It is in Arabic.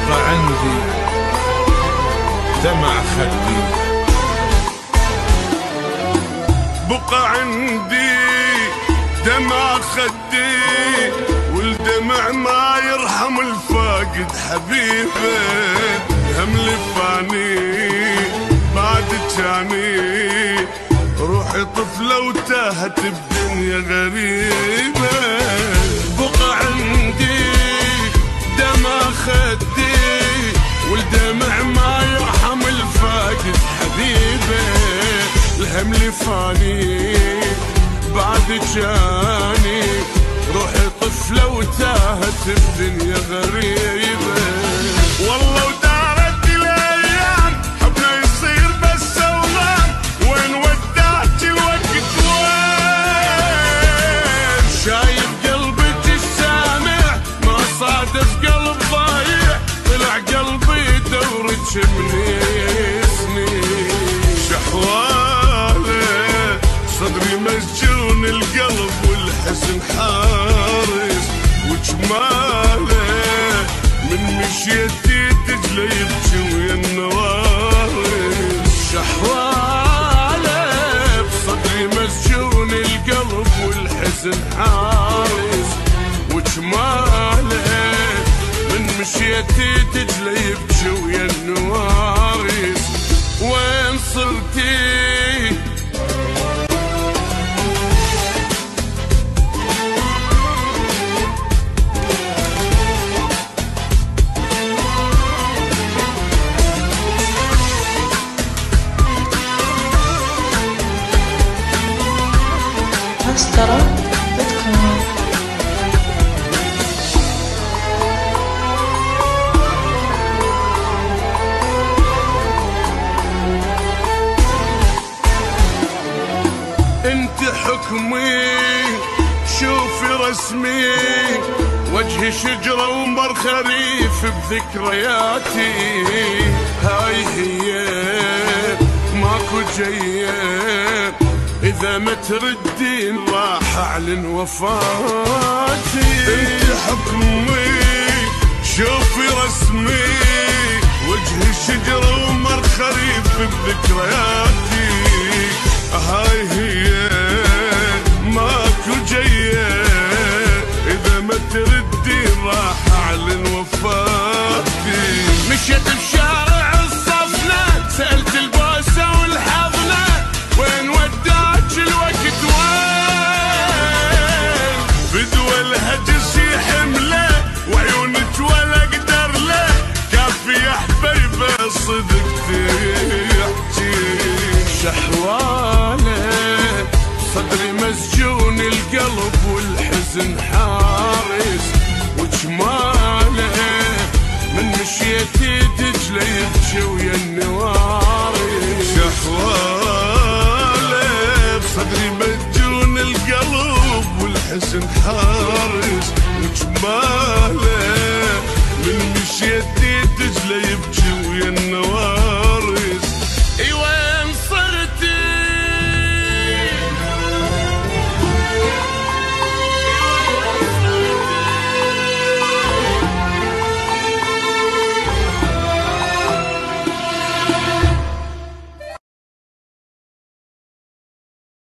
بقى عندي دمع خدي، بقى عندي دمع خدي، والدمع ما يرحم الفاقد حبيبه، هم لفاني بعد جاني، روحي طفلة وتاهت بدنيا غريبة. بقى عندي دمع خدي، والدمع ما يرحم الفاقد حبيبه، الهم لفاني بعد جاني، روحي طفلة وتاهت بدنيا غريبة. والله ودارت الايام حبنا يصير بس اوهام، وين ودعت الوقت وين؟ شايف قلبك السامع ما صادف قلب ضايع، طلع قلبي دورك من سنين. شحواله صدري مسجون القلب والحزن حارس، وجماله من مشيتي تجلى يبكي ويا النوارس. شحواله بصدري مسجون القلب والحزن حارس، وجماله من مشيتي تجلى يبكي ويا النوارس. وين صرتي؟ انت حكمي شوفي رسمي، وجهي شجرة ومر خريف بذكرياتي، هاي هي ماكو جاية، إذا ما تردين راح أعلن وفاتي. انت حكمي شوفي رسمي، وجهي شجرة ومر خريف بذكرياتي، هاي هي ماكو جاية، إذا ما تردين راح أعلن وفاتي. مشيت بشارع الصفنة سألت البوسة والحضنة، وين وداك الوقت وين؟ فدوى الهجس يحمله وعيونك ولا اقدر له، كافي يا حبيبه صدق تحكي. شحواله صدري مسجون القلب والحزن حارس، وجماله من مشيتي تجلى يبكي ويا النوارس. شحواله بصدري مسجون القلب والحزن حارس، وجماله من مشيتي تجلى يبكي ويا النوارس.